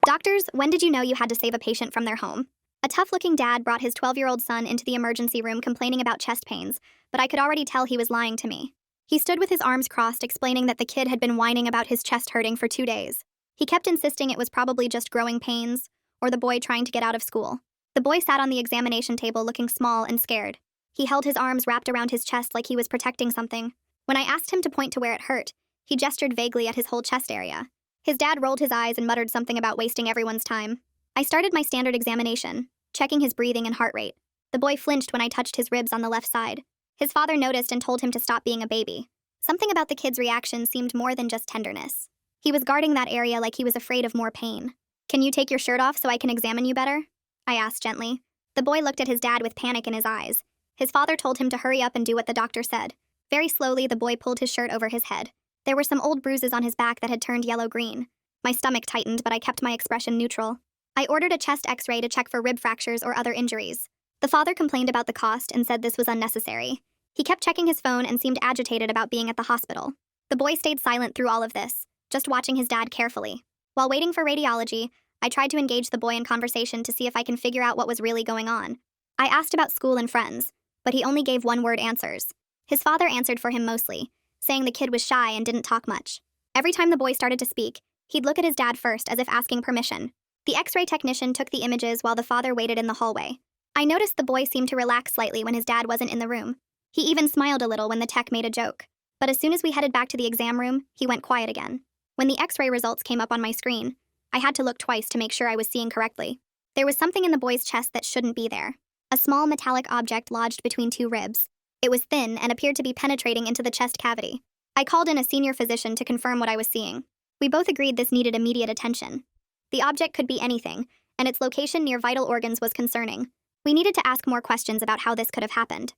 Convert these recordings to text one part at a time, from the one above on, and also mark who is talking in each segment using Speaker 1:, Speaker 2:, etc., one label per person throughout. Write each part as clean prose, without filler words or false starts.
Speaker 1: Doctors, when did you know you had to save a patient from their home? A tough-looking dad brought his 12-year-old son into the emergency room complaining about chest pains, but I could already tell he was lying to me. He stood with his arms crossed, explaining that the kid had been whining about his chest hurting for 2 days. He kept insisting it was probably just growing pains, or the boy trying to get out of school. The boy sat on the examination table looking small and scared. He held his arms wrapped around his chest like he was protecting something. When I asked him to point to where it hurt, he gestured vaguely at his whole chest area. His dad rolled his eyes and muttered something about wasting everyone's time. I started my standard examination, checking his breathing and heart rate. The boy flinched when I touched his ribs on the left side. His father noticed and told him to stop being a baby. Something about the kid's reaction seemed more than just tenderness. He was guarding that area like he was afraid of more pain. "Can you take your shirt off so I can examine you better?" I asked gently. The boy looked at his dad with panic in his eyes. His father told him to hurry up and do what the doctor said. Very slowly, the boy pulled his shirt over his head. There were some old bruises on his back that had turned yellow-green. My stomach tightened, but I kept my expression neutral. I ordered a chest x-ray to check for rib fractures or other injuries. The father complained about the cost and said this was unnecessary. He kept checking his phone and seemed agitated about being at the hospital. The boy stayed silent through all of this, just watching his dad carefully. While waiting for radiology, I tried to engage the boy in conversation to see if I can figure out what was really going on. I asked about school and friends, but he only gave one-word answers. His father answered for him mostly, saying the kid was shy and didn't talk much. Every time the boy started to speak, he'd look at his dad first as if asking permission. The x-ray technician took the images while the father waited in the hallway. I noticed the boy seemed to relax slightly when his dad wasn't in the room. He even smiled a little when the tech made a joke. But as soon as we headed back to the exam room, he went quiet again. When the x-ray results came up on my screen, I had to look twice to make sure I was seeing correctly. There was something in the boy's chest that shouldn't be there. A small metallic object lodged between two ribs. It was thin and appeared to be penetrating into the chest cavity. I called in a senior physician to confirm what I was seeing. We both agreed this needed immediate attention. The object could be anything, and its location near vital organs was concerning. We needed to ask more questions about how this could have happened.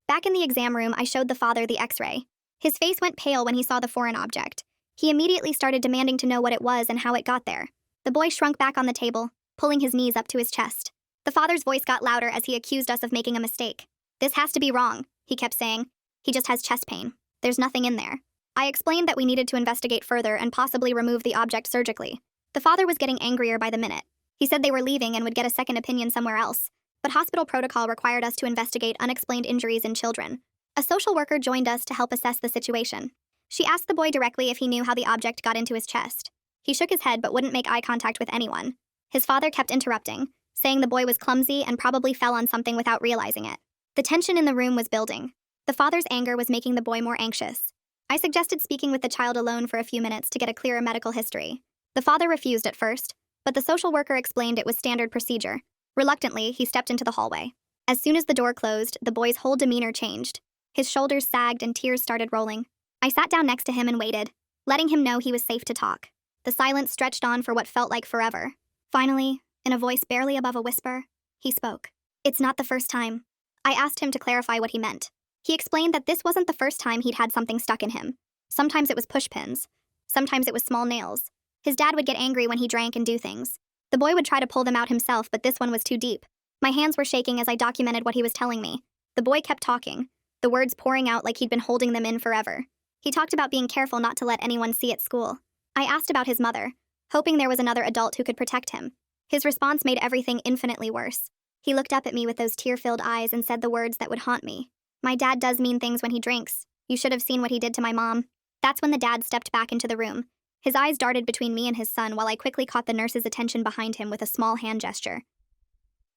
Speaker 1: Back in the exam room, I showed the father the x-ray. His face went pale when he saw the foreign object. He immediately started demanding to know what it was and how it got there. The boy shrunk back on the table, pulling his knees up to his chest. The father's voice got louder as he accused us of making a mistake. "This has to be wrong," he kept saying. "He just has chest pain. There's nothing in there." I explained that we needed to investigate further and possibly remove the object surgically. The father was getting angrier by the minute. He said they were leaving and would get a second opinion somewhere else, but hospital protocol required us to investigate unexplained injuries in children. A social worker joined us to help assess the situation. She asked the boy directly if he knew how the object got into his chest. He shook his head but wouldn't make eye contact with anyone. His father kept interrupting, saying the boy was clumsy and probably fell on something without realizing it. The tension in the room was building. The father's anger was making the boy more anxious. I suggested speaking with the child alone for a few minutes to get a clearer medical history. The father refused at first, but the social worker explained it was standard procedure. Reluctantly, he stepped into the hallway. As soon as the door closed, the boy's whole demeanor changed. His shoulders sagged and tears started rolling. I sat down next to him and waited, letting him know he was safe to talk. The silence stretched on for what felt like forever. Finally, in a voice barely above a whisper, he spoke. "It's not the first time." I asked him to clarify what he meant. He explained that this wasn't the first time he'd had something stuck in him. Sometimes it was pushpins. Sometimes it was small nails. His dad would get angry when he drank and do things. The boy would try to pull them out himself, but this one was too deep. My hands were shaking as I documented what he was telling me. The boy kept talking, the words pouring out like he'd been holding them in forever. He talked about being careful not to let anyone see at school. I asked about his mother, hoping there was another adult who could protect him. His response made everything infinitely worse. He looked up at me with those tear-filled eyes and said the words that would haunt me. "My dad does mean things when he drinks. You should have seen what he did to my mom." That's when the dad stepped back into the room. His eyes darted between me and his son while I quickly caught the nurse's attention behind him with a small hand gesture.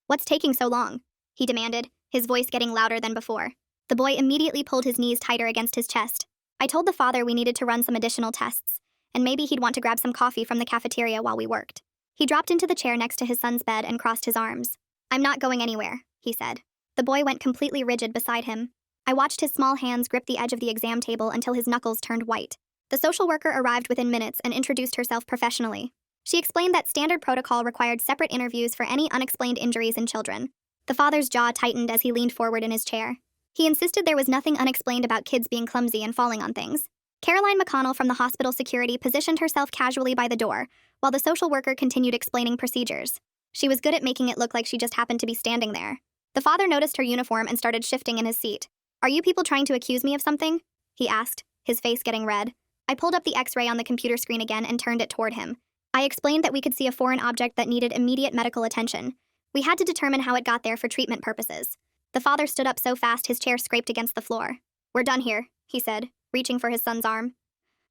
Speaker 1: "What's taking so long?" he demanded, his voice getting louder than before. The boy immediately pulled his knees tighter against his chest. I told the father we needed to run some additional tests, and maybe he'd want to grab some coffee from the cafeteria while we worked. He dropped into the chair next to his son's bed and crossed his arms. "I'm not going anywhere," he said. The boy went completely rigid beside him. I watched his small hands grip the edge of the exam table until his knuckles turned white. The social worker arrived within minutes and introduced herself professionally. She explained that standard protocol required separate interviews for any unexplained injuries in children. The father's jaw tightened as he leaned forward in his chair. He insisted there was nothing unexplained about kids being clumsy and falling on things. Caroline McConnell from the hospital security positioned herself casually by the door, while the social worker continued explaining procedures. She was good at making it look like she just happened to be standing there. The father noticed her uniform and started shifting in his seat. "Are you people trying to accuse me of something?" he asked, his face getting red. I pulled up the x-ray on the computer screen again and turned it toward him. I explained that we could see a foreign object that needed immediate medical attention. We had to determine how it got there for treatment purposes. The father stood up so fast his chair scraped against the floor. "We're done here," he said, reaching for his son's arm.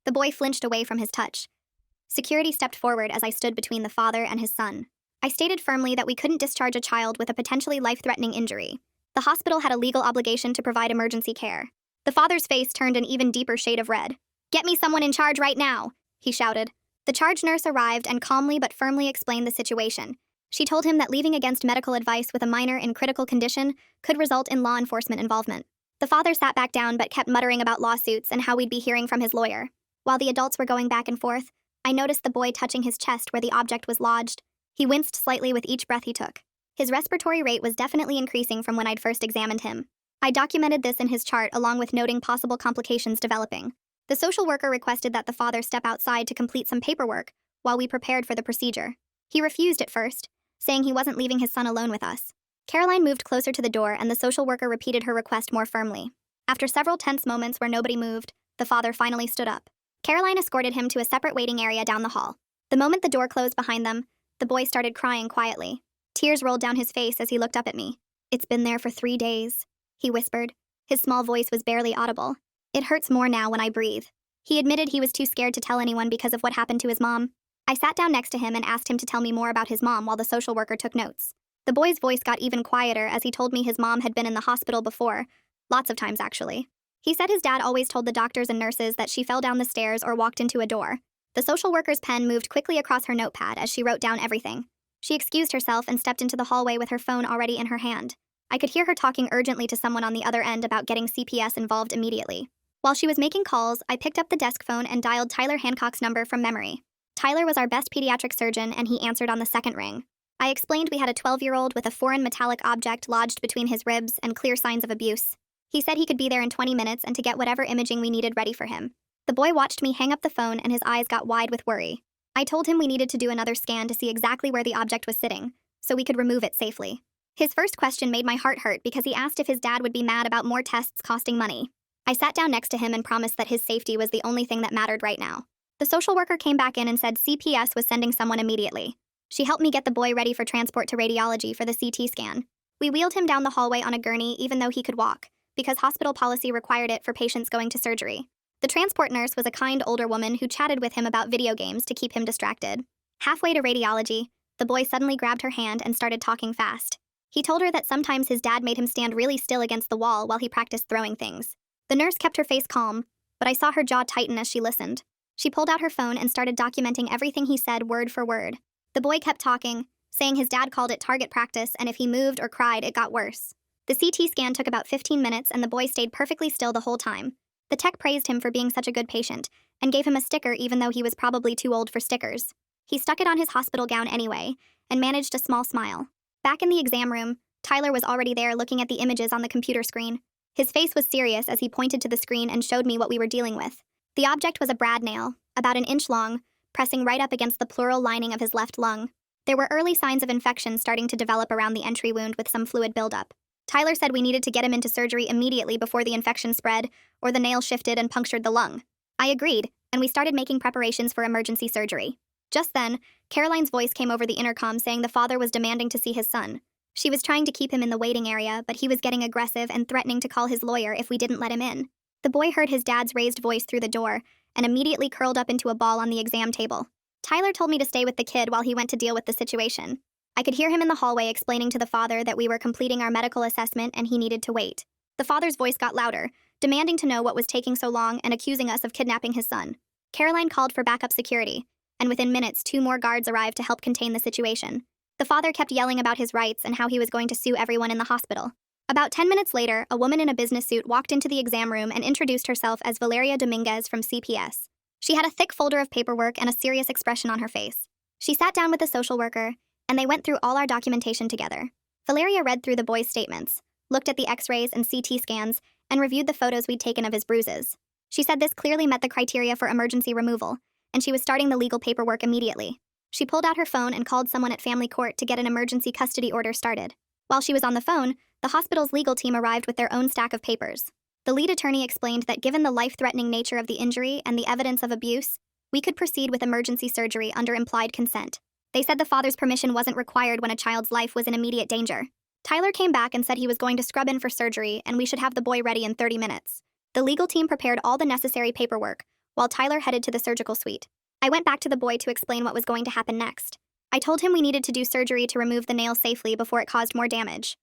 Speaker 1: The boy flinched away from his touch. Security stepped forward as I stood between the father and his son. I stated firmly that we couldn't discharge a child with a potentially life-threatening injury. The hospital had a legal obligation to provide emergency care. The father's face turned an even deeper shade of red. "Get me someone in charge right now," he shouted. The charge nurse arrived and calmly but firmly explained the situation. She told him that leaving against medical advice with a minor in critical condition could result in law enforcement involvement. The father sat back down but kept muttering about lawsuits and how we'd be hearing from his lawyer. While the adults were going back and forth, I noticed the boy touching his chest where the object was lodged. He winced slightly with each breath he took. His respiratory rate was definitely increasing from when I'd first examined him. I documented this in his chart along with noting possible complications developing. The social worker requested that the father step outside to complete some paperwork while we prepared for the procedure. He refused at first, saying he wasn't leaving his son alone with us. Caroline moved closer to the door and the social worker repeated her request more firmly. After several tense moments where nobody moved, the father finally stood up. Caroline escorted him to a separate waiting area down the hall. The moment the door closed behind them, the boy started crying quietly. Tears rolled down his face as he looked up at me. "It's been there for 3 days," he whispered. His small voice was barely audible. "It hurts more now when I breathe." He admitted he was too scared to tell anyone because of what happened to his mom. I sat down next to him and asked him to tell me more about his mom while the social worker took notes. The boy's voice got even quieter as he told me his mom had been in the hospital before, lots of times actually. He said his dad always told the doctors and nurses that she fell down the stairs or walked into a door. The social worker's pen moved quickly across her notepad as she wrote down everything. She excused herself and stepped into the hallway with her phone already in her hand. I could hear her talking urgently to someone on the other end about getting CPS involved immediately. While she was making calls, I picked up the desk phone and dialed Tyler Hancock's number from memory. Tyler was our best pediatric surgeon and he answered on the second ring. I explained we had a 12-year-old with a foreign metallic object lodged between his ribs and clear signs of abuse. He said he could be there in 20 minutes and to get whatever imaging we needed ready for him. The boy watched me hang up the phone and his eyes got wide with worry. I told him we needed to do another scan to see exactly where the object was sitting, so we could remove it safely. His first question made my heart hurt because he asked if his dad would be mad about more tests costing money. I sat down next to him and promised that his safety was the only thing that mattered right now. The social worker came back in and said CPS was sending someone immediately. She helped me get the boy ready for transport to radiology for the CT scan. We wheeled him down the hallway on a gurney even though he could walk, because hospital policy required it for patients going to surgery. The transport nurse was a kind older woman who chatted with him about video games to keep him distracted. Halfway to radiology, the boy suddenly grabbed her hand and started talking fast. He told her that sometimes his dad made him stand really still against the wall while he practiced throwing things. The nurse kept her face calm, but I saw her jaw tighten as she listened. She pulled out her phone and started documenting everything he said word for word. The boy kept talking, saying his dad called it target practice and if he moved or cried, it got worse. The CT scan took about 15 minutes and the boy stayed perfectly still the whole time. The tech praised him for being such a good patient and gave him a sticker even though he was probably too old for stickers. He stuck it on his hospital gown anyway and managed a small smile. Back in the exam room, Tyler was already there looking at the images on the computer screen. His face was serious as he pointed to the screen and showed me what we were dealing with. The object was a brad nail, about an inch long, pressing right up against the pleural lining of his left lung. There were early signs of infection starting to develop around the entry wound with some fluid buildup. Tyler said we needed to get him into surgery immediately before the infection spread, or the nail shifted and punctured the lung. I agreed, and we started making preparations for emergency surgery. Just then, Caroline's voice came over the intercom saying the father was demanding to see his son. She was trying to keep him in the waiting area, but he was getting aggressive and threatening to call his lawyer if we didn't let him in. The boy heard his dad's raised voice through the door and immediately curled up into a ball on the exam table. Tyler told me to stay with the kid while he went to deal with the situation. I could hear him in the hallway explaining to the father that we were completing our medical assessment and he needed to wait. The father's voice got louder, demanding to know what was taking so long and accusing us of kidnapping his son. Caroline called for backup security, and within minutes 2 more guards arrived to help contain the situation. The father kept yelling about his rights and how he was going to sue everyone in the hospital. About 10 minutes later, a woman in a business suit walked into the exam room and introduced herself as Valeria Dominguez from CPS. She had a thick folder of paperwork and a serious expression on her face. She sat down with the social worker, and they went through all our documentation together. Valeria read through the boy's statements, looked at the x-rays and CT scans, and reviewed the photos we'd taken of his bruises. She said this clearly met the criteria for emergency removal, and she was starting the legal paperwork immediately. She pulled out her phone and called someone at family court to get an emergency custody order started. While she was on the phone, the hospital's legal team arrived with their own stack of papers. The lead attorney explained that given the life-threatening nature of the injury and the evidence of abuse, We could proceed with emergency surgery under implied consent. They said the father's permission wasn't required when a child's life was in immediate danger. Tyler came back and said he was going to scrub in for surgery and we should have the boy ready in 30 minutes. The legal team prepared all the necessary paperwork, while Tyler headed to the surgical suite. I went back to the boy to explain what was going to happen next. I told him we needed to do surgery to remove the nail safely before it caused more damage.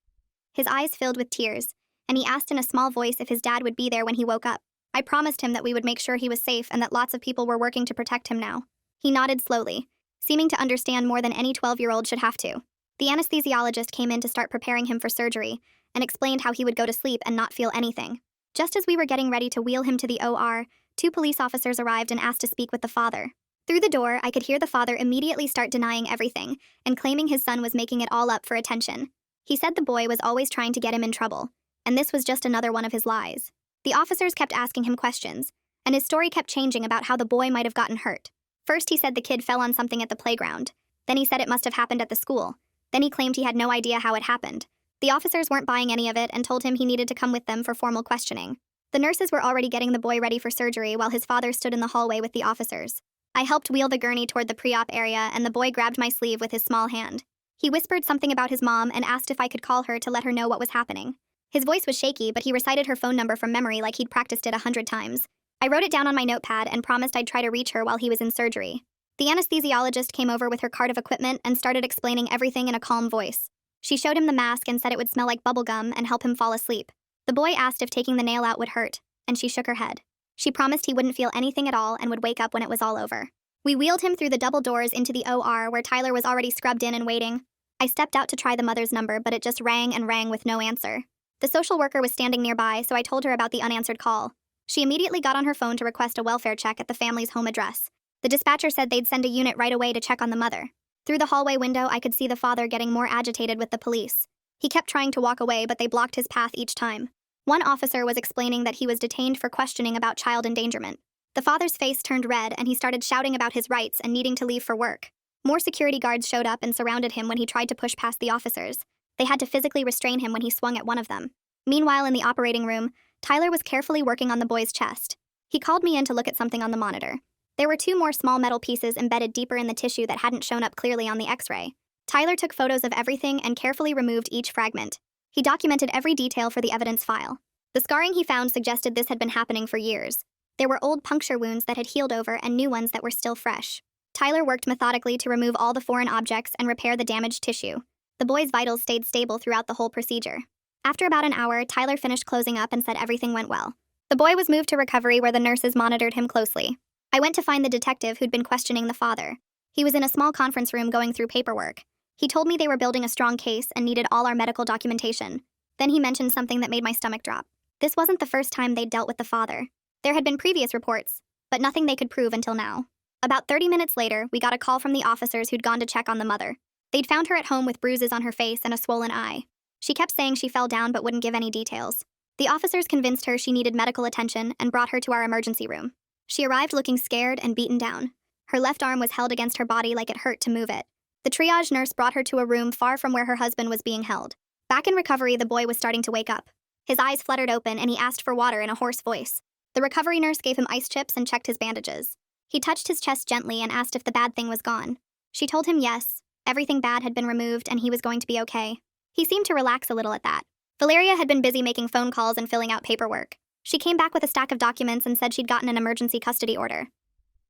Speaker 1: His eyes filled with tears, and he asked in a small voice if his dad would be there when he woke up. I promised him that we would make sure he was safe and that lots of people were working to protect him now. He nodded slowly, seeming to understand more than any 12-year-old should have to. The anesthesiologist came in to start preparing him for surgery and explained how he would go to sleep and not feel anything. Just as we were getting ready to wheel him to the OR, 2 police officers arrived and asked to speak with the father. Through the door, I could hear the father immediately start denying everything and claiming his son was making it all up for attention. He said the boy was always trying to get him in trouble, and this was just another one of his lies. The officers kept asking him questions, and his story kept changing about how the boy might have gotten hurt. First, he said the kid fell on something at the playground. Then he said it must have happened at the school. Then he claimed he had no idea how it happened. The officers weren't buying any of it and told him he needed to come with them for formal questioning. The nurses were already getting the boy ready for surgery while his father stood in the hallway with the officers. I helped wheel the gurney toward the pre-op area, and the boy grabbed my sleeve with his small hand. He whispered something about his mom and asked if I could call her to let her know what was happening. His voice was shaky, but he recited her phone number from memory like he'd practiced it 100 times. I wrote it down on my notepad and promised I'd try to reach her while he was in surgery. The anesthesiologist came over with her cart of equipment and started explaining everything in a calm voice. She showed him the mask and said it would smell like bubblegum and help him fall asleep. The boy asked if taking the nail out would hurt, and she shook her head. She promised he wouldn't feel anything at all and would wake up when it was all over. We wheeled him through the double doors into the OR where Tyler was already scrubbed in and waiting. I stepped out to try the mother's number, but it just rang and rang with no answer. The social worker was standing nearby, so I told her about the unanswered call. She immediately got on her phone to request a welfare check at the family's home address. The dispatcher said they'd send a unit right away to check on the mother. Through the hallway window, I could see the father getting more agitated with the police. He kept trying to walk away, but they blocked his path each time. One officer was explaining that he was detained for questioning about child endangerment. The father's face turned red, and he started shouting about his rights and needing to leave for work. More security guards showed up and surrounded him when he tried to push past the officers. They had to physically restrain him when he swung at one of them. Meanwhile, in the operating room, Tyler was carefully working on the boy's chest. He called me in to look at something on the monitor. There were 2 more small metal pieces embedded deeper in the tissue that hadn't shown up clearly on the X-ray. Tyler took photos of everything and carefully removed each fragment. He documented every detail for the evidence file. The scarring he found suggested this had been happening for years. There were old puncture wounds that had healed over and new ones that were still fresh. Tyler worked methodically to remove all the foreign objects and repair the damaged tissue. The boy's vitals stayed stable throughout the whole procedure. After about an hour, Tyler finished closing up and said everything went well. The boy was moved to recovery where the nurses monitored him closely. I went to find the detective who'd been questioning the father. He was in a small conference room going through paperwork. He told me they were building a strong case and needed all our medical documentation. Then he mentioned something that made my stomach drop. This wasn't the first time they'd dealt with the father. There had been previous reports, but nothing they could prove until now. About 30 minutes later, we got a call from the officers who'd gone to check on the mother. They'd found her at home with bruises on her face and a swollen eye. She kept saying she fell down but wouldn't give any details. The officers convinced her she needed medical attention and brought her to our emergency room. She arrived looking scared and beaten down. Her left arm was held against her body like it hurt to move it. The triage nurse brought her to a room far from where her husband was being held. Back in recovery, the boy was starting to wake up. His eyes fluttered open and he asked for water in a hoarse voice. The recovery nurse gave him ice chips and checked his bandages. He touched his chest gently and asked if the bad thing was gone. She told him yes, everything bad had been removed and he was going to be okay. He seemed to relax a little at that. Valeria had been busy making phone calls and filling out paperwork. She came back with a stack of documents and said she'd gotten an emergency custody order.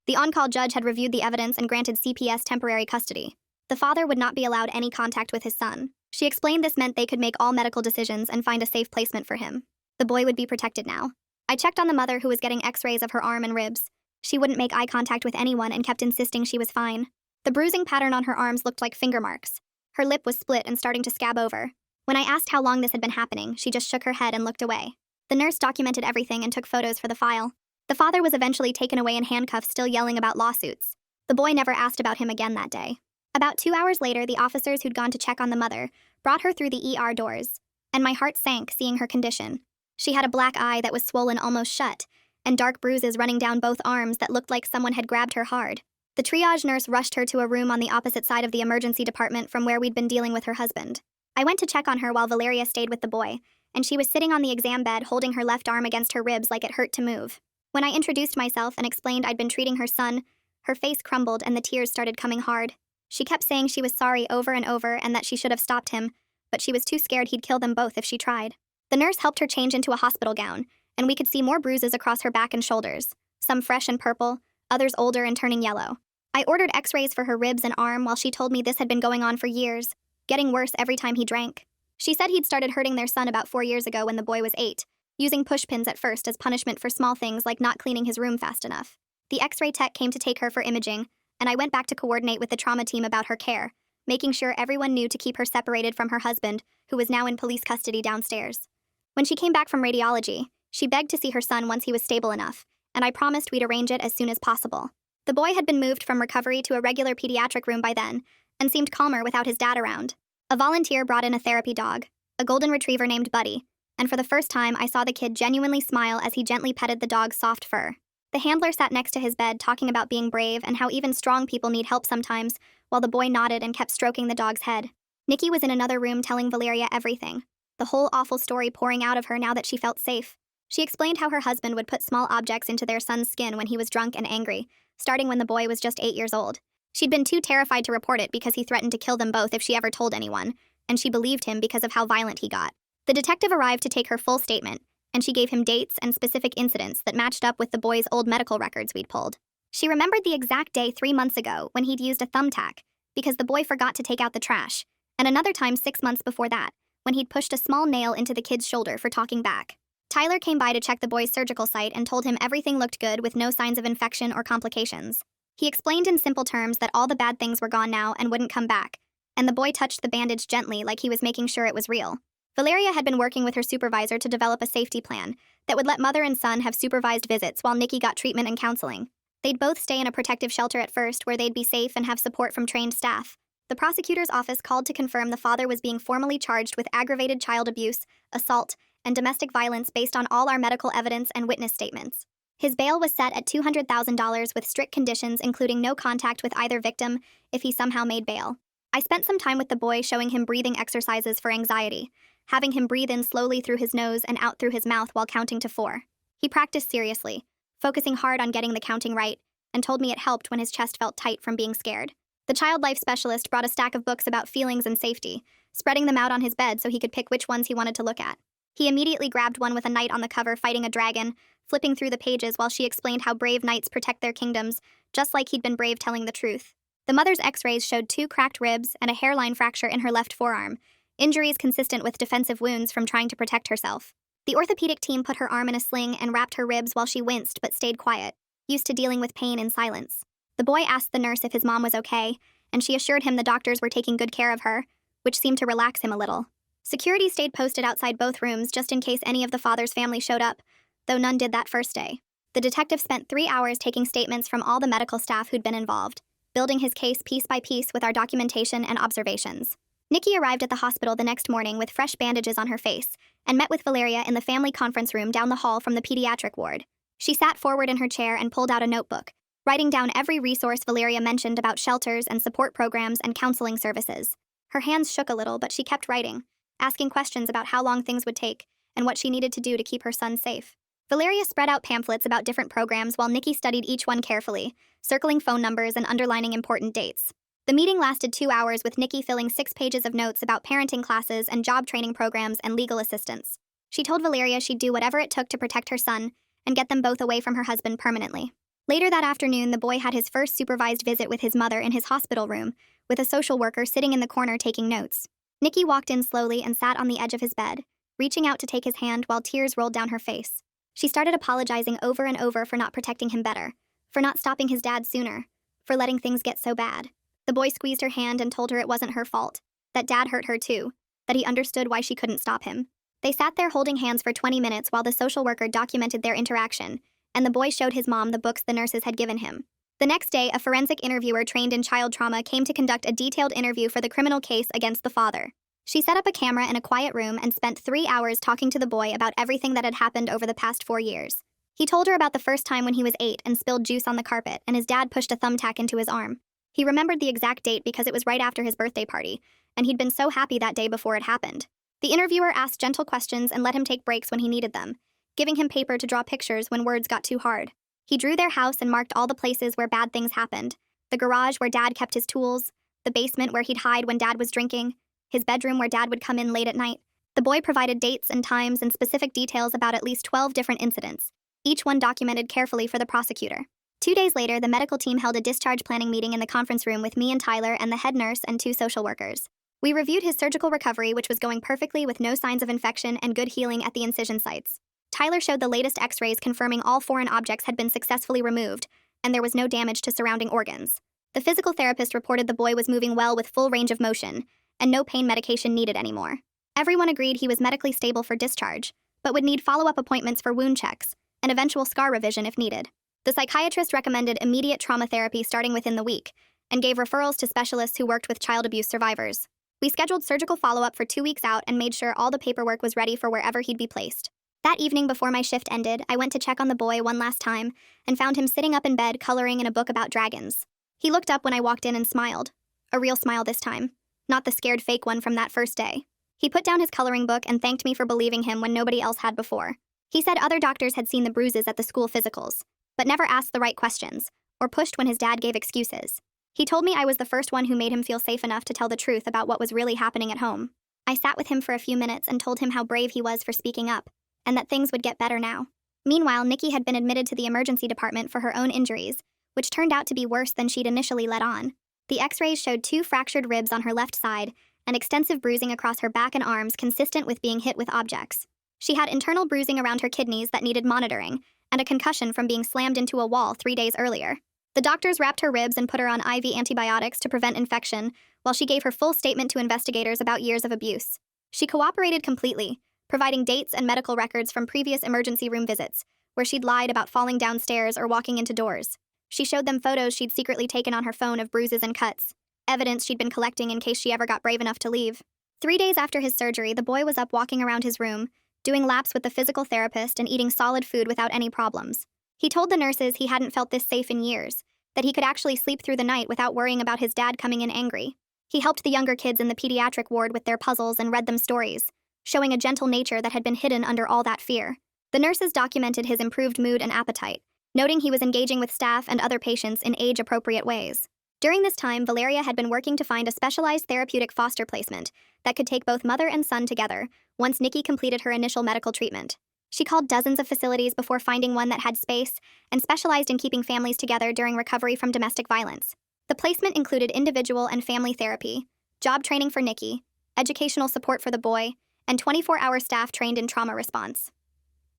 Speaker 1: The on-call judge had reviewed the evidence and granted CPS temporary custody. The father would not be allowed any contact with his son. She explained this meant they could make all medical decisions and find a safe placement for him. The boy would be protected now. I checked on the mother who was getting x-rays of her arm and ribs. She wouldn't make eye contact with anyone and kept insisting she was fine. The bruising pattern on her arms looked like finger marks. Her lip was split and starting to scab over. When I asked how long this had been happening, she just shook her head and looked away. The nurse documented everything and took photos for the file. The father was eventually taken away in handcuffs, still yelling about lawsuits. The boy never asked about him again that day. About 2 hours later, the officers who'd gone to check on the mother brought her through the ER doors, and my heart sank seeing her condition. She had a black eye that was swollen almost shut, and dark bruises running down both arms that looked like someone had grabbed her hard. The triage nurse rushed her to a room on the opposite side of the emergency department from where we'd been dealing with her husband. I went to check on her while Valeria stayed with the boy, and she was sitting on the exam bed holding her left arm against her ribs like it hurt to move. When I introduced myself and explained I'd been treating her son, Her face crumbled and the tears started coming hard. She kept saying she was sorry over and over and that she should have stopped him, but she was too scared he'd kill them both if she tried. The nurse helped her change into a hospital gown, and we could see more bruises across her back and shoulders, some fresh and purple, others older and turning yellow. I ordered x-rays for her ribs and arm while she told me this had been going on for years, getting worse every time he drank. She said he'd started hurting their son about 4 years ago when the boy was 8, using pushpins at first as punishment for small things like not cleaning his room fast enough. The x-ray tech came to take her for imaging, and I went back to coordinate with the trauma team about her care, making sure everyone knew to keep her separated from her husband, who was now in police custody downstairs. When she came back from radiology, she begged to see her son once he was stable enough, and I promised we'd arrange it as soon as possible. The boy had been moved from recovery to a regular pediatric room by then, and seemed calmer without his dad around. A volunteer brought in a therapy dog, a golden retriever named Buddy, and for the first time I saw the kid genuinely smile as he gently petted the dog's soft fur. The handler sat next to his bed talking about being brave and how even strong people need help sometimes, while the boy nodded and kept stroking the dog's head. Nikki was in another room telling Valeria everything, the whole awful story pouring out of her now that she felt safe. She explained how her husband would put small objects into their son's skin when he was drunk and angry, starting when the boy was just 8 years old. She'd been too terrified to report it because he threatened to kill them both if she ever told anyone, and she believed him because of how violent he got. The detective arrived to take her full statement, and she gave him dates and specific incidents that matched up with the boy's old medical records we'd pulled. She remembered the exact day 3 months ago when he'd used a thumbtack because the boy forgot to take out the trash, and another time 6 months before that when he'd pushed a small nail into the kid's shoulder for talking back. Tyler came by to check the boy's surgical site and told him everything looked good with no signs of infection or complications. He explained in simple terms that all the bad things were gone now and wouldn't come back, and the boy touched the bandage gently like he was making sure it was real. Valeria had been working with her supervisor to develop a safety plan that would let mother and son have supervised visits while Nikki got treatment and counseling. They'd both stay in a protective shelter at first where they'd be safe and have support from trained staff. The prosecutor's office called to confirm the father was being formally charged with aggravated child abuse, assault, and domestic violence based on all our medical evidence and witness statements. His bail was set at $200,000 with strict conditions including no contact with either victim if he somehow made bail. I spent some time with the boy showing him breathing exercises for anxiety, having him breathe in slowly through his nose and out through his mouth while counting to 4. He practiced seriously, focusing hard on getting the counting right, and told me it helped when his chest felt tight from being scared. The child life specialist brought a stack of books about feelings and safety, spreading them out on his bed so he could pick which ones he wanted to look at. He immediately grabbed one with a knight on the cover fighting a dragon, flipping through the pages while she explained how brave knights protect their kingdoms, just like he'd been brave telling the truth. The mother's x-rays showed 2 cracked ribs and a hairline fracture in her left forearm, injuries consistent with defensive wounds from trying to protect herself. The orthopedic team put her arm in a sling and wrapped her ribs while she winced but stayed quiet, used to dealing with pain in silence. The boy asked the nurse if his mom was okay, and she assured him the doctors were taking good care of her, which seemed to relax him a little. Security stayed posted outside both rooms just in case any of the father's family showed up, though none did that first day. The detective spent 3 hours taking statements from all the medical staff who'd been involved, building his case piece by piece with our documentation and observations. Nikki arrived at the hospital the next morning with fresh bandages on her face and met with Valeria in the family conference room down the hall from the pediatric ward. She sat forward in her chair and pulled out a notebook, writing down every resource Valeria mentioned about shelters and support programs and counseling services. Her hands shook a little, but she kept writing, asking questions about how long things would take and what she needed to do to keep her son safe. Valeria spread out pamphlets about different programs while Nikki studied each one carefully, circling phone numbers and underlining important dates. The meeting lasted 2 hours with Nikki filling 6 pages of notes about parenting classes and job training programs and legal assistance. She told Valeria she'd do whatever it took to protect her son and get them both away from her husband permanently. Later that afternoon, the boy had his first supervised visit with his mother in his hospital room, with a social worker sitting in the corner taking notes. Nikki walked in slowly and sat on the edge of his bed, reaching out to take his hand while tears rolled down her face. She started apologizing over and over for not protecting him better, for not stopping his dad sooner, for letting things get so bad. The boy squeezed her hand and told her it wasn't her fault, that dad hurt her too, that he understood why she couldn't stop him. They sat there holding hands for 20 minutes while the social worker documented their interaction, and the boy showed his mom the books the nurses had given him. The next day, a forensic interviewer trained in child trauma came to conduct a detailed interview for the criminal case against the father. She set up a camera in a quiet room and spent 3 hours talking to the boy about everything that had happened over the past 4 years. He told her about the first time when he was 8 and spilled juice on the carpet and his dad pushed a thumbtack into his arm. He remembered the exact date because it was right after his birthday party, and he'd been so happy that day before it happened. The interviewer asked gentle questions and let him take breaks when he needed them, giving him paper to draw pictures when words got too hard. He drew their house and marked all the places where bad things happened: the garage where Dad kept his tools, the basement where he'd hide when Dad was drinking, his bedroom where Dad would come in late at night. The boy provided dates and times and specific details about at least 12 different incidents, each one documented carefully for the prosecutor. 2 days later, the medical team held a discharge planning meeting in the conference room with me and Tyler and the head nurse and 2 social workers. We reviewed his surgical recovery, which was going perfectly with no signs of infection and good healing at the incision sites. Tyler showed the latest x-rays confirming all foreign objects had been successfully removed, and there was no damage to surrounding organs. The physical therapist reported the boy was moving well with full range of motion, and no pain medication needed anymore. Everyone agreed he was medically stable for discharge, but would need follow-up appointments for wound checks and eventual scar revision if needed. The psychiatrist recommended immediate trauma therapy starting within the week and gave referrals to specialists who worked with child abuse survivors. We scheduled surgical follow-up for 2 weeks out and made sure all the paperwork was ready for wherever he'd be placed. That evening before my shift ended, I went to check on the boy one last time and found him sitting up in bed coloring in a book about dragons. He looked up when I walked in and smiled. A real smile this time, not the scared fake one from that first day. He put down his coloring book and thanked me for believing him when nobody else had before. He said other doctors had seen the bruises at the school physicals, but never asked the right questions or pushed when his dad gave excuses. He told me I was the first one who made him feel safe enough to tell the truth about what was really happening at home. I sat with him for a few minutes and told him how brave he was for speaking up, and that things would get better now. Meanwhile, Nikki had been admitted to the emergency department for her own injuries, which turned out to be worse than she'd initially let on. The x-rays showed 2 fractured ribs on her left side and extensive bruising across her back and arms consistent with being hit with objects. She had internal bruising around her kidneys that needed monitoring, and a concussion from being slammed into a wall 3 days earlier. The doctors wrapped her ribs and put her on IV antibiotics to prevent infection, while she gave her full statement to investigators about years of abuse. She cooperated completely, providing dates and medical records from previous emergency room visits, where she'd lied about falling downstairs or walking into doors. She showed them photos she'd secretly taken on her phone of bruises and cuts, evidence she'd been collecting in case she ever got brave enough to leave. 3 days after his surgery, the boy was up walking around his room, doing laps with the physical therapist and eating solid food without any problems. He told the nurses he hadn't felt this safe in years, that he could actually sleep through the night without worrying about his dad coming in angry. He helped the younger kids in the pediatric ward with their puzzles and read them stories, showing a gentle nature that had been hidden under all that fear. The nurses documented his improved mood and appetite, noting he was engaging with staff and other patients in age-appropriate ways. During this time, Valeria had been working to find a specialized therapeutic foster placement that could take both mother and son together once Nikki completed her initial medical treatment. She called dozens of facilities before finding one that had space and specialized in keeping families together during recovery from domestic violence. The placement included individual and family therapy, job training for Nikki, educational support for the boy, and 24-hour staff trained in trauma response.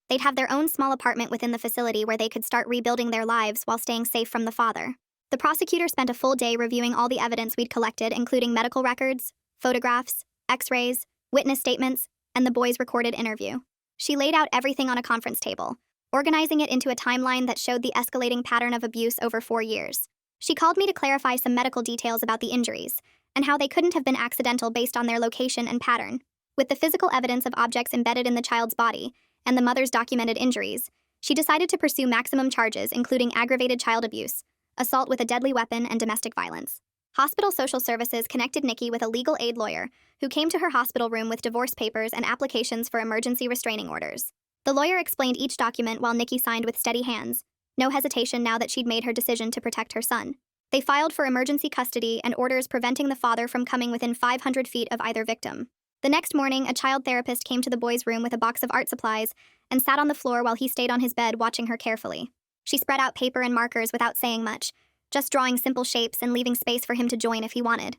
Speaker 1: They'd have their own small apartment within the facility where they could start rebuilding their lives while staying safe from the father. The prosecutor spent a full day reviewing all the evidence we'd collected, including medical records, photographs, x-rays, witness statements, and the boy's recorded interview. She laid out everything on a conference table, organizing it into a timeline that showed the escalating pattern of abuse over 4 years. She called me to clarify some medical details about the injuries, and how they couldn't have been accidental based on their location and pattern. With the physical evidence of objects embedded in the child's body, and the mother's documented injuries, she decided to pursue maximum charges, including aggravated child abuse, assault with a deadly weapon, and domestic violence. Hospital social services connected Nikki with a legal aid lawyer who came to her hospital room with divorce papers and applications for emergency restraining orders. The lawyer explained each document while Nikki signed with steady hands, no hesitation now that she'd made her decision to protect her son. They filed for emergency custody and orders preventing the father from coming within 500 feet of either victim. The next morning, a child therapist came to the boy's room with a box of art supplies and sat on the floor while he stayed on his bed watching her carefully. She spread out paper and markers without saying much, just drawing simple shapes and leaving space for him to join if he wanted.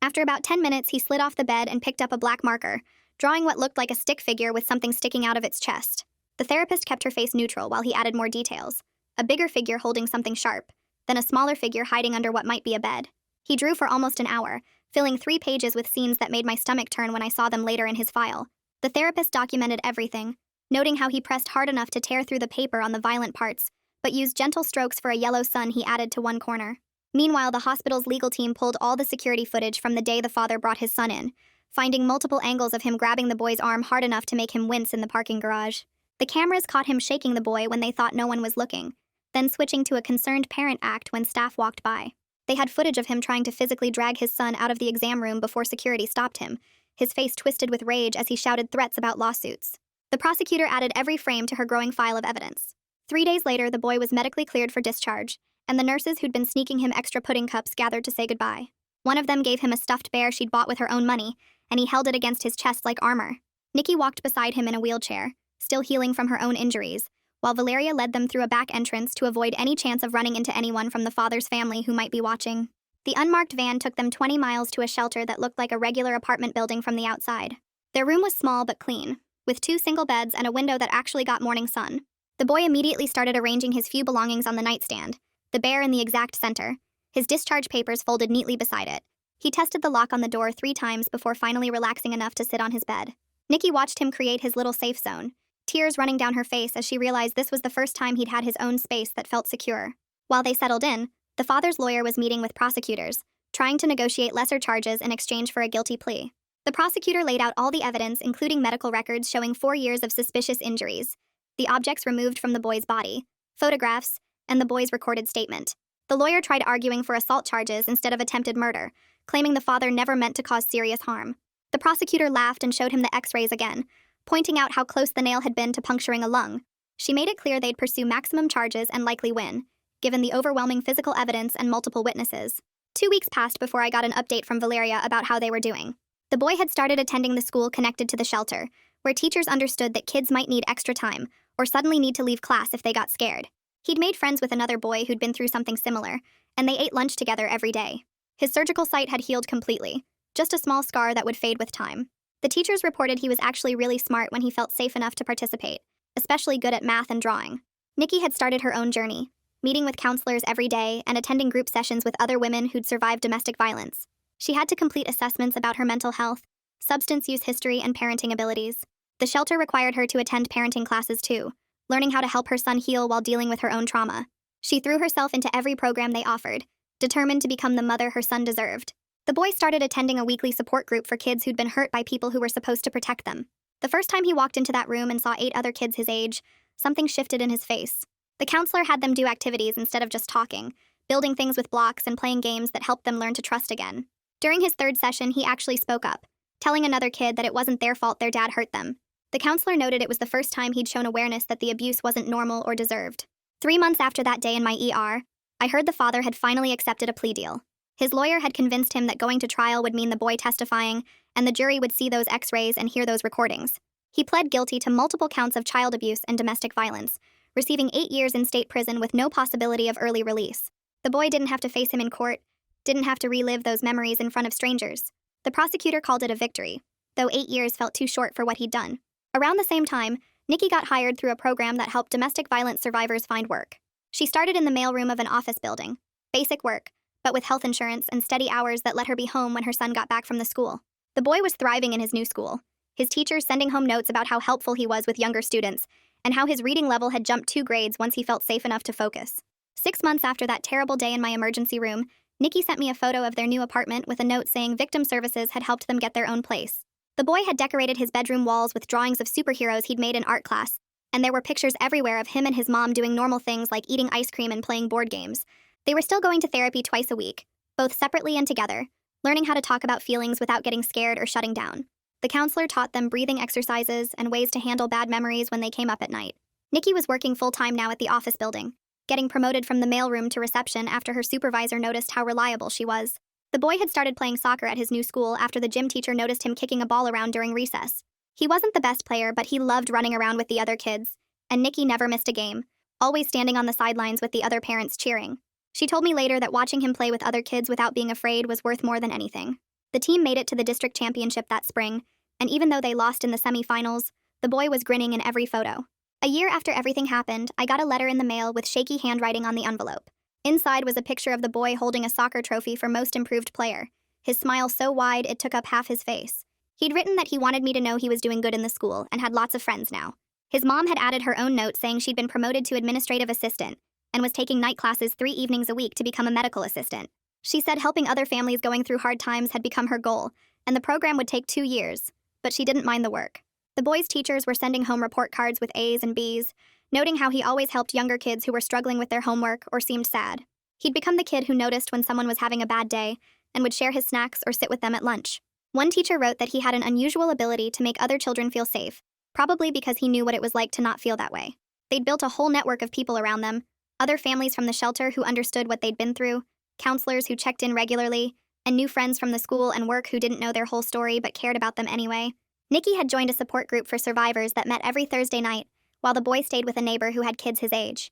Speaker 1: After about 10 minutes, he slid off the bed and picked up a black marker, drawing what looked like a stick figure with something sticking out of its chest. The therapist kept her face neutral while he added more details, a bigger figure holding something sharp, then a smaller figure hiding under what might be a bed. He drew for almost an hour, filling 3 pages with scenes that made my stomach turn when I saw them later in his file. The therapist documented everything, noting how he pressed hard enough to tear through the paper on the violent parts, but used gentle strokes for a yellow sun he added to one corner. Meanwhile, the hospital's legal team pulled all the security footage from the day the father brought his son in, finding multiple angles of him grabbing the boy's arm hard enough to make him wince in the parking garage. The cameras caught him shaking the boy when they thought no one was looking, then switching to a concerned parent act when staff walked by. They had footage of him trying to physically drag his son out of the exam room before security stopped him, his face twisted with rage as he shouted threats about lawsuits. The prosecutor added every frame to her growing file of evidence. 3 days later, the boy was medically cleared for discharge, and the nurses who'd been sneaking him extra pudding cups gathered to say goodbye. One of them gave him a stuffed bear she'd bought with her own money, and he held it against his chest like armor. Nikki walked beside him in a wheelchair, still healing from her own injuries, while Valeria led them through a back entrance to avoid any chance of running into anyone from the father's family who might be watching. The unmarked van took them 20 miles to a shelter that looked like a regular apartment building from the outside. Their room was small but clean, with 2 single beds and a window that actually got morning sun. The boy immediately started arranging his few belongings on the nightstand, the bear in the exact center, his discharge papers folded neatly beside it. He tested the lock on the door 3 times before finally relaxing enough to sit on his bed. Nikki watched him create his little safe zone, tears running down her face as she realized this was the first time he'd had his own space that felt secure. While they settled in, the father's lawyer was meeting with prosecutors, trying to negotiate lesser charges in exchange for a guilty plea. The prosecutor laid out all the evidence, including medical records showing 4 years of suspicious injuries, the objects removed from the boy's body, photographs, and the boy's recorded statement. The lawyer tried arguing for assault charges instead of attempted murder, claiming the father never meant to cause serious harm. The prosecutor laughed and showed him the x-rays again, pointing out how close the nail had been to puncturing a lung. She made it clear they'd pursue maximum charges and likely win, given the overwhelming physical evidence and multiple witnesses. 2 weeks passed before I got an update from Valeria about how they were doing. The boy had started attending the school connected to the shelter, where teachers understood that kids might need extra time or suddenly need to leave class if they got scared. He'd made friends with another boy who'd been through something similar, and they ate lunch together every day. His surgical site had healed completely, just a small scar that would fade with time. The teachers reported he was actually really smart when he felt safe enough to participate, especially good at math and drawing. Nikki had started her own journey, meeting with counselors every day and attending group sessions with other women who'd survived domestic violence. She had to complete assessments about her mental health, substance use history, and parenting abilities. The shelter required her to attend parenting classes too, learning how to help her son heal while dealing with her own trauma. She threw herself into every program they offered, determined to become the mother her son deserved. The boy started attending a weekly support group for kids who'd been hurt by people who were supposed to protect them. The first time he walked into that room and saw 8 other kids his age, something shifted in his face. The counselor had them do activities instead of just talking, building things with blocks and playing games that helped them learn to trust again. During his 3rd session, he actually spoke up, telling another kid that it wasn't their fault their dad hurt them. The counselor noted it was the first time he'd shown awareness that the abuse wasn't normal or deserved. 3 months after that day in my ER, I heard the father had finally accepted a plea deal. His lawyer had convinced him that going to trial would mean the boy testifying, and the jury would see those x-rays and hear those recordings. He pled guilty to multiple counts of child abuse and domestic violence, receiving 8 years in state prison with no possibility of early release. The boy didn't have to face him in court, didn't have to relive those memories in front of strangers. The prosecutor called it a victory, though 8 years felt too short for what he'd done. Around the same time, Nikki got hired through a program that helped domestic violence survivors find work. She started in the mailroom of an office building. Basic work, but with health insurance and steady hours that let her be home when her son got back from the school. The boy was thriving in his new school, his teachers sending home notes about how helpful he was with younger students, and how his reading level had jumped 2 grades once he felt safe enough to focus. 6 months after that terrible day in my emergency room, Nikki sent me a photo of their new apartment with a note saying victim services had helped them get their own place. The boy had decorated his bedroom walls with drawings of superheroes he'd made in art class, and there were pictures everywhere of him and his mom doing normal things like eating ice cream and playing board games. They were still going to therapy twice a week, both separately and together, learning how to talk about feelings without getting scared or shutting down. The counselor taught them breathing exercises and ways to handle bad memories when they came up at night. Nikki was working full-time now at the office building, getting promoted from the mailroom to reception after her supervisor noticed how reliable she was. The boy had started playing soccer at his new school after the gym teacher noticed him kicking a ball around during recess. He wasn't the best player, but he loved running around with the other kids, and Nikki never missed a game, always standing on the sidelines with the other parents cheering. She told me later that watching him play with other kids without being afraid was worth more than anything. The team made it to the district championship that spring, and even though they lost in the semifinals, the boy was grinning in every photo. A year after everything happened, I got a letter in the mail with shaky handwriting on the envelope. Inside was a picture of the boy holding a soccer trophy for Most Improved Player, his smile so wide it took up half his face. He'd written that he wanted me to know he was doing good in the school and had lots of friends now. His mom had added her own note saying she'd been promoted to administrative assistant and was taking night classes 3 evenings a week to become a medical assistant. She said helping other families going through hard times had become her goal, and the program would take 2 years, but she didn't mind the work. The boy's teachers were sending home report cards with A's and B's, noting how he always helped younger kids who were struggling with their homework or seemed sad. He'd become the kid who noticed when someone was having a bad day and would share his snacks or sit with them at lunch. One teacher wrote that he had an unusual ability to make other children feel safe, probably because he knew what it was like to not feel that way. They'd built a whole network of people around them, other families from the shelter who understood what they'd been through, counselors who checked in regularly, and new friends from the school and work who didn't know their whole story but cared about them anyway. Nikki had joined a support group for survivors that met every Thursday night, while the boy stayed with a neighbor who had kids his age.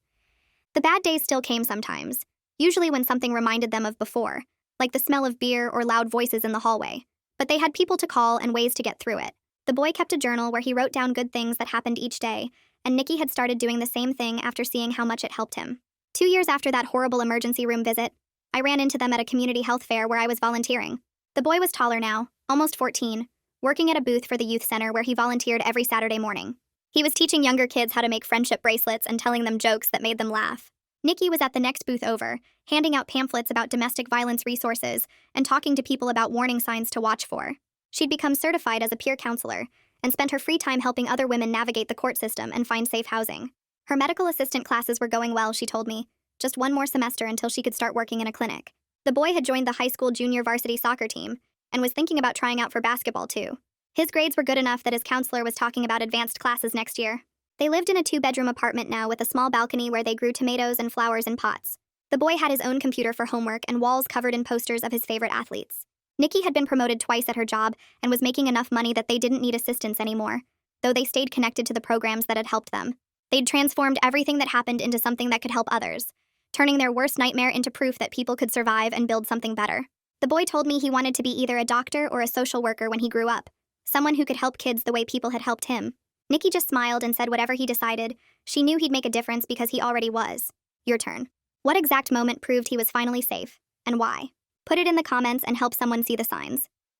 Speaker 1: The bad days still came sometimes, usually when something reminded them of before, like the smell of beer or loud voices in the hallway. But they had people to call and ways to get through it. The boy kept a journal where he wrote down good things that happened each day, and Nikki had started doing the same thing after seeing how much it helped him. 2 years after that horrible emergency room visit, I ran into them at a community health fair where I was volunteering. The boy was taller now, almost 14, working at a booth for the youth center where he volunteered every Saturday morning. He was teaching younger kids how to make friendship bracelets and telling them jokes that made them laugh. Nikki was at the next booth over, handing out pamphlets about domestic violence resources and talking to people about warning signs to watch for. She'd become certified as a peer counselor and spent her free time helping other women navigate the court system and find safe housing. Her medical assistant classes were going well, she told me. Just one more semester until she could start working in a clinic. The boy had joined the high school junior varsity soccer team and was thinking about trying out for basketball too. His grades were good enough that his counselor was talking about advanced classes next year. They lived in a 2-bedroom apartment now with a small balcony where they grew tomatoes and flowers in pots. The boy had his own computer for homework and walls covered in posters of his favorite athletes. Nikki had been promoted twice at her job and was making enough money that they didn't need assistance anymore, though they stayed connected to the programs that had helped them. They'd transformed everything that happened into something that could help others, turning their worst nightmare into proof that people could survive and build something better. The boy told me he wanted to be either a doctor or a social worker when he grew up, someone who could help kids the way people had helped him. Nikki just smiled and said whatever he decided, she knew he'd make a difference because he already was. Your turn. What exact moment proved he was finally safe, and why? Put it in the comments and help someone see the signs.